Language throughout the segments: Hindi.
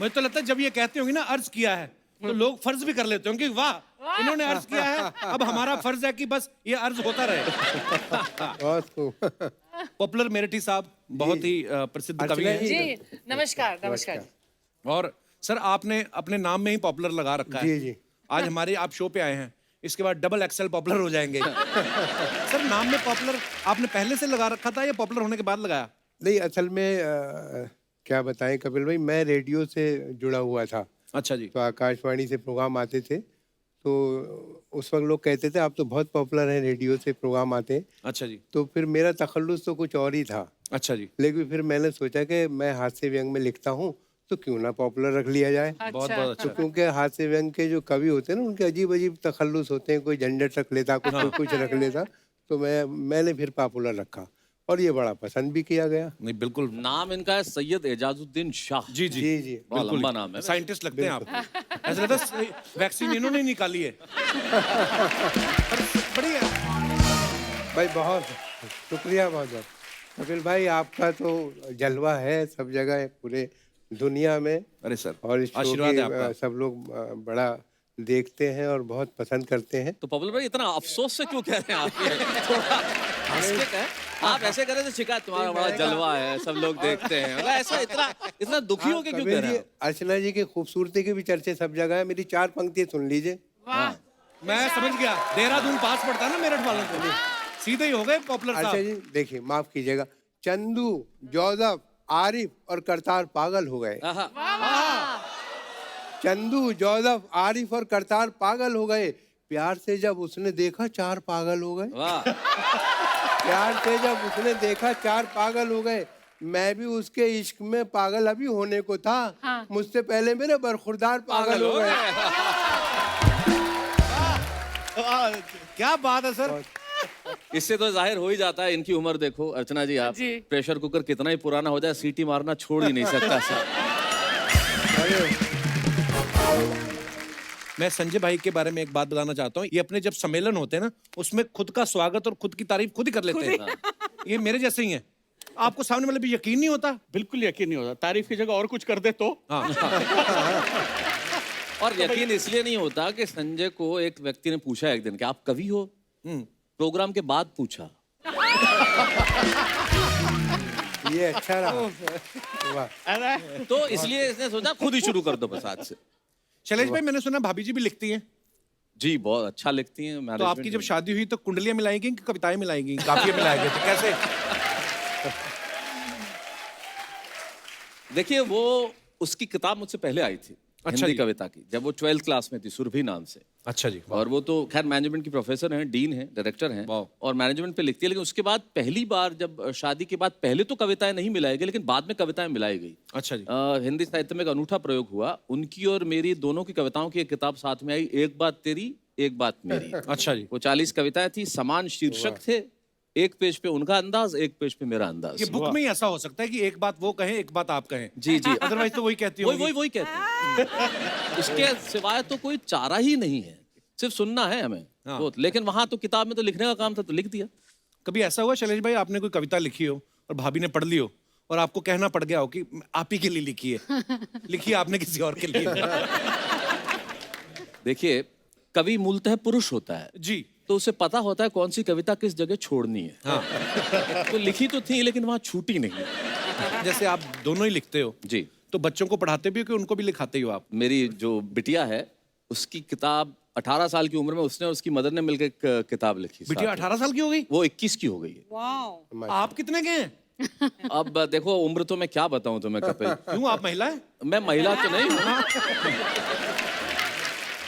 मुझे तो लगता है जब ये कहते होंगे ना अर्ज किया है तो लोग फर्ज भी कर लेते होंगे कि वाह इन्होंने अर्ज किया है, अब हमारा फर्ज है कि बस ये अर्ज होता रहे। बहुत खूब। पॉपुलर मेरठी साहब बहुत ही प्रसिद्ध कवि अर्चना हैं। जी नमस्कार नमस्कार जी। और सर आपने अपने नाम में ही पॉपुलर लगा रखा है। जी जी। आज हमारे आप शो पे आए हैं, इसके बाद डबल एक्सेल पॉपुलर हो जाएंगे। सर नाम में पॉपुलर आपने पहले से लगा रखा था या पॉपुलर होने के बाद लगाया? नहीं, असल में क्या बताएं कपिल भाई, मैं रेडियो से जुड़ा हुआ था। अच्छा जी। तो आकाशवाणी से प्रोग्राम आते थे, तो उस वक्त लोग कहते थे आप तो बहुत पॉपुलर हैं, रेडियो से प्रोग्राम आते हैं। अच्छा जी। तो फिर मेरा तखल्लुस तो कुछ और ही था। अच्छा जी। लेकिन फिर मैंने सोचा कि मैं हास्य व्यंग में लिखता हूँ तो क्यों ना पॉपुलर रख लिया जाए। बहुत अच्छा बहुत तो अच्छा। क्योंकि हास्य व्यंग के जो कवि होते हैं ना, उनके अजीब अजीब तखल्लुस होते हैं, कोई झंझट रख लेता, कोई कुछ रख लेता। तो मैंने फिर पॉपुलर रखा और ये बड़ा पसंद भी किया गया। नहीं बिल्कुल। नाम इनका है सैयद एजाजुद्दीन शाह। जी जी जी जी। बड़ा लंबा नाम है। साइंटिस्ट लगते हैं आप। ऐसा लगता है वैक्सीन इन्होंने निकाली है। बढ़िया। भाई बहुत शुक्रिया, बहुत बहुत कपिल भाई, आपका तो जलवा है सब जगह पूरे दुनिया में। अरे सर और इस शो आशीर्वाद है के आपका। सब लोग बड़ा देखते हैं और बहुत पसंद करते हैं। तो पॉपुलर भाई इतना अफसोस से क्यों कह रहे हैं आप ये? थोड़ा हंस के कहें। आप ऐसे करें तो शिकायत तुम्हारा बड़ा जलवा है, सब लोग देखते हैं, मतलब ऐसा इतना इतना दुखी हो के क्यों कह रहे हैं? अर्चना जी की खूबसूरती के भी चर्चे सब जगह है। मेरी 4 पंक्तियां सुन लीजिए। मैं समझ गया, देहरादून पास पड़ता है ना मेरठ वालों को, सीधे ही हो गए पॉपुलर अच्छा साहब। जी देखिए, माफ कीजिएगा, चंदू, जोसफ, आरिफ और करतार पागल हो गए। आहा, चंदू, जोसफ, आरिफ और करतार पागल हो गए। प्यार से जब उसने देखा 4 पागल हो गए। वाह। प्यार से जब उसने देखा 4 पागल हो गए। मैं भी उसके इश्क में पागल अभी होने को था। मुझसे पहले मेरे बरखुरदार पागल हो गए। क्या बात है सर। इससे तो जाहिर हो ही जाता है इनकी उम्र देखो। अर्चना जी आप जी। प्रेशर कुकर कितना ही पुराना हो जाए, सीटी मारना छोड़ ही नहीं सकता सर। मैं संजय भाई के बारे में एक बात बताना चाहता हूँ, ये अपने जब सम्मेलन होते हैं ना उसमें खुद का स्वागत और खुद की तारीफ खुद ही कर लेते हैं। ये मेरे जैसे ही हैं। आपको सामने वाले भी यकीन नहीं होता। बिल्कुल यकीन नहीं होता, तारीफ की जगह और कुछ कर दे तो। हाँ। और यकीन इसलिए नहीं होता कि संजय को एक व्यक्ति ने पूछा एक दिन कि आप कवि हो, प्रोग्राम के बाद पूछा। ये अच्छा रहा। वाह। अरे तो इसलिए इसने सोचा खुद ही शुरू कर दो बस आज से। शैलेश भाई मैंने सुना भाभी जी भी लिखती हैं, जी बहुत अच्छा लिखती हैं। तो management आपकी जब में। शादी हुई तो कुंडलियां मिलाएंगी कि कविताएं मिलाएंगी? काफिया मिलाएंगे तो कैसे? देखिए वो उसकी किताब मुझसे पहले आई थी, अच्छा हिंदी जी। कविता की, जब वो 12th क्लास में थी, सुरभि नाम से। अच्छा जी। और वो तो खैर मैनेजमेंट की प्रोफेसर हैं, डीन हैं, डायरेक्टर हैं वाह। और मैनेजमेंट पे लिखती है। लेकिन उसके बाद पहली बार जब शादी के बाद पहले तो कविताएं नहीं मिलाई गई, लेकिन बाद में कविताएं मिलाई गई। अच्छा जी। हिंदी साहित्य में एक अनूठा प्रयोग हुआ। उनकी और मेरी दोनों की कविताओं की एक किताब साथ में आई, एक बात तेरी एक बात मेरी। अच्छा जी। वो 40 कविताएं थी, समान शीर्षक थे, एक पेज पे उनका अंदाज, एक पेज पे मेरा अंदाज। ये बुक में ही ऐसा हो सकता है कि एक बात वो कहें एक बात आप कहें। जी जी। अदरवाइज तो वही कहती वही होगी। वही वही कहते हैं। इसके सिवाय तो कोई चारा ही नहीं है, सिर्फ सुनना है हमें। हाँ। तो लेकिन वहां तो किताब में तो लिखने का काम था, तो लिख दिया। कभी ऐसा हुआ शैलेश भाई आपने कोई कविता लिखी हो और भाभी ने पढ़ ली हो और आपको कहना पड़ गया हो कि आप ही के लिए लिखी है, लिखी आपने किसी और के लिए? देखिए कवि मूलतः पुरुष होता है, जी। तो उसे पता होता है कौन सी कविता किस जगह छोड़नी है। हाँ। तो लिखी तो थी लेकिन वहां छूटी नहीं। जैसे आप दोनों ही लिखते हो, जी। तो बच्चों को पढ़ाते भी हो कि उनको भी लिखाते ही हो आप? मेरी जो बिटिया है उसकी किताब 18 साल की उम्र में उसने और उसकी मदर ने मिलकर एक किताब लिखी। बिटिया साथ में। 18 साल की हो गई? वो 21 की हो गई है। वाओ। आप कितने के हैं? अब देखो उम्र तो मैं क्या बताऊं तुम्हें कपिल। क्यों आप महिला हैं? मैं महिला तो नहीं हूं।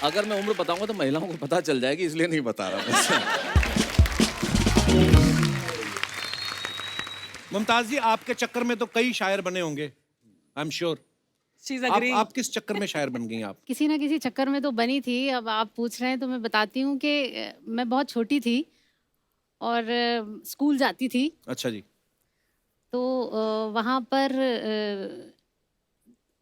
अगर मैं उम्र बताऊंगा तो महिलाओं को पता चल जाएगी, इसलिए नहीं बता रहा। मुमताज जी आपके चक्कर में तो कई शायर बने होंगे, I am sure. She's agreeing. आप किस चक्कर में शायर बन गई आप? किसी ना किसी चक्कर में तो बनी थी। अब आप पूछ रहे हैं तो मैं बताती हूँ कि मैं बहुत छोटी थी और स्कूल जाती थी। अच्छा जी। तो वहाँ पर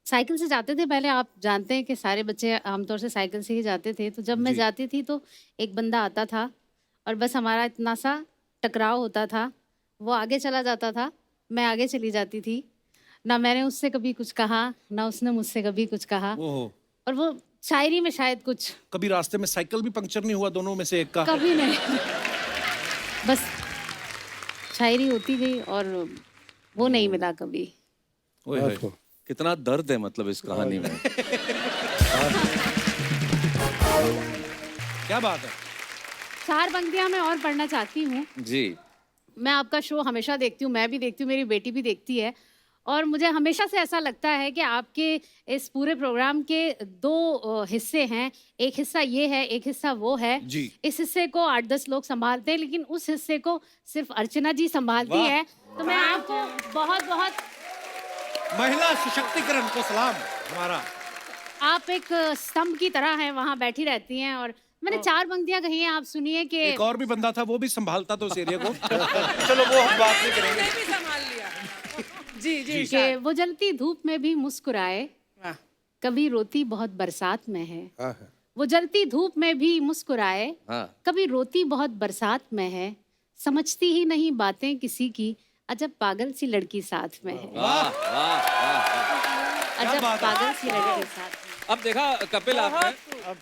साइकिल से जाते थे। पहले आप जानते हैं कि सारे बच्चे आमतौर से साइकिल से ही जाते थे। तो जब मैं जी। जाती थी तो एक बंदा आता था और बस हमारा इतना सा टकराव होता था। वो आगे चला जाता था, मैं आगे चली जाती थी। ना मैंने उससे कभी कुछ कहा, ना उसने मुझसे कभी कुछ कहा। ओहो, और वो शायरी में शायद कुछ कभी रास्ते में साइकिल भी पंक्चर नहीं हुआ दोनों में से एक का? कभी नहीं। बस शायरी होती गई और वो नहीं मिला कभी। ओए होए। कितना दर्द है मतलब इस कहानी में। क्या बात है। 4 पंक्तियां मैं और पढ़ना चाहती हूँ। जी। मैं आपका शो हमेशा देखती हूँ, मैं भी देखती हूँ, मेरी बेटी भी देखती है, और मुझे हमेशा से ऐसा लगता है कि आपके इस पूरे प्रोग्राम के 2 हिस्से हैं। एक हिस्सा ये है, एक हिस्सा वो है। जी। इस हिस्से को 8-10 लोग संभालते हैं, लेकिन उस हिस्से को सिर्फ अर्चना जी संभालती वाह। है। तो मैं आपको बहुत बहुत, महिला सशक्तिकरण को सलाम हमारा। आप एक स्तंभ की तरह हैं, वहाँ बैठी रहती हैं। और मैंने 4 पंक्तियां कही हैं, आप सुनिए कि एक और भी बंदा था, वो भी संभालता था उस एरिया को। चलो वो हम बात नहीं करेंगे। मैं भी संभाल लिया। जी जी कि वो जलती धूप में भी मुस्कुराए, वाह। कभी रोती बहुत बरसात में है। हाँ, हाँ। वो जलती धूप में भी मुस्कुराए, हाँ। कभी रोती बहुत बरसात में है। समझती ही नहीं बातें किसी की, अजब पागल सी लड़की साथ में है। वाह वाह वाह। अजब पागल सी लड़की साथ में। अब देखा कपिल आपने, अब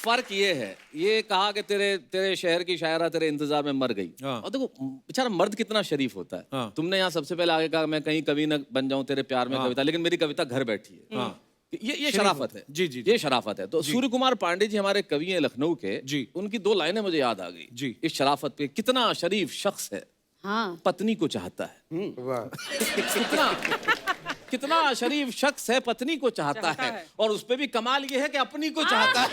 फर्क ये है, ये कहा कि तेरे शहर की शायरा तेरे इंतजार में मर गई। हाँ। और देखो बेचारा मर्द कितना शरीफ होता है। हाँ। तुमने यहाँ सबसे पहले आगे कहा मैं कहीं कवि न बन जाऊं तेरे प्यार में कविता, लेकिन मेरी कविता घर बैठी है। हाँ। ये शराफत है। जी, जी, ये शराफत है। तो सूर्य कुमार पांडे जी हमारे कवि हैं लखनऊ के। जी। उनकी 2 लाइनें मुझे याद आ गई जी। इस शराफत पे। कितना शरीफ शख्स है, हाँ, पत्नी को चाहता है। वाह। कितना शरीफ शख्स है, पत्नी को चाहता है। और उस पे भी कमाल ये है कि अपनी को चाहता है।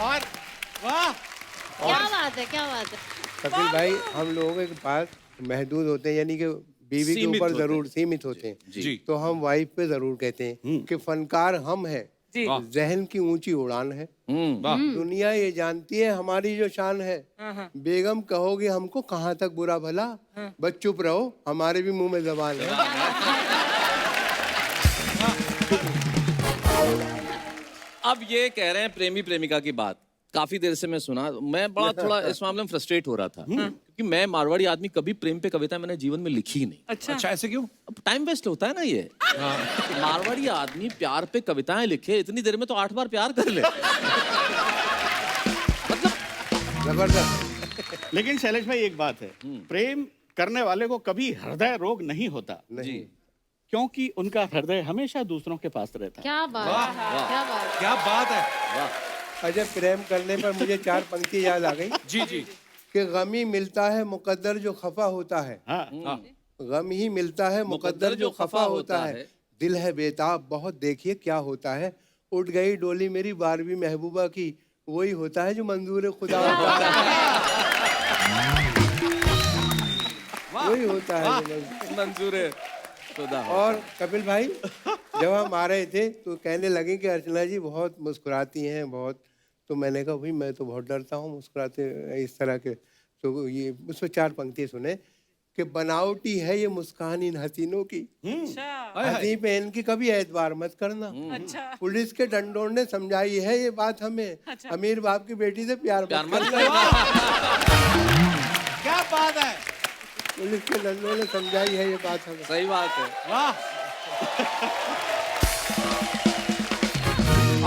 और वाह, क्या बात है, क्या बात है। कपिल भाई, हम लोगों के पास महदूद होते हैं, यानी कि बीवी के सीमित ऊपर होते जरूर सीमित होते हैं। जी। तो हम वाइफ पे जरूर कहते हैं कि फनकार हम हैं, जी। जहन की ऊंची उड़ान है। वाह। दुनिया ये जानती है हमारी जो शान है। बेगम कहोगे हमको कहाँ तक बुरा भला, बस चुप रहो हमारे भी मुंह में जबान है। अब ये कह रहे हैं प्रेमी प्रेमिका की बात, काफी देर से मैं सुना, मैं बड़ा थोड़ा इस मामले में फ्रस्ट्रेट हो रहा था, क्योंकि मैं मारवाड़ी आदमी, कभी प्रेम पे कविता मैंने जीवन में लिखी ही नहीं। अच्छा, ऐसे क्यों? अब टाइम वेस्ट होता है ना ये। मारवाड़ी आदमी प्यार पे कविताएं लिखे, इतनी देर में तो 8 बार प्यार कर ले। जबरदस्त। लेकिन शैलेश भाई एक बात है, प्रेम करने वाले को कभी हृदय रोग नहीं होता, नहीं। क्योंकि उनका हृदय हमेशा दूसरों के पास रहता है। क्या बात है, क्या बात है। क्या बात है। अजय, प्रेम करने पर मुझे 4 पंक्ति याद आ गई जी जी। कि गम ही मिलता है मुकद्दर जो खफा होता है। हाँ। गम ही मिलता है मुकद्दर जो खफा होता है। दिल है बेताब बहुत, देखिए क्या होता है। उठ गई डोली मेरी 12वीं महबूबा की, वही होता है जो मंजूर खुदा होता है। वही होता है जो मंजूर खुदा। और कपिल भाई, जब हम आ रहे थे तो कहने लगे कि अर्चना जी बहुत मुस्कुराती हैं बहुत। तो मैंने कहा भाई मैं तो बहुत डरता हूँ मुस्कुराते इस तरह के। तो ये उसमें 4 पंक्ति सुने कि बनावटी है ये मुस्कान इन हसीनों की, हसी पे इनकी कभी एतबार मत करना। पुलिस के डंडों ने समझाई है ये बात हमें, अमीर बाप की बेटी से प्यार मत करना। क्या बात है। पुलिस के डंडों ने समझाई है ये बात हमें। सही बात है। वाह।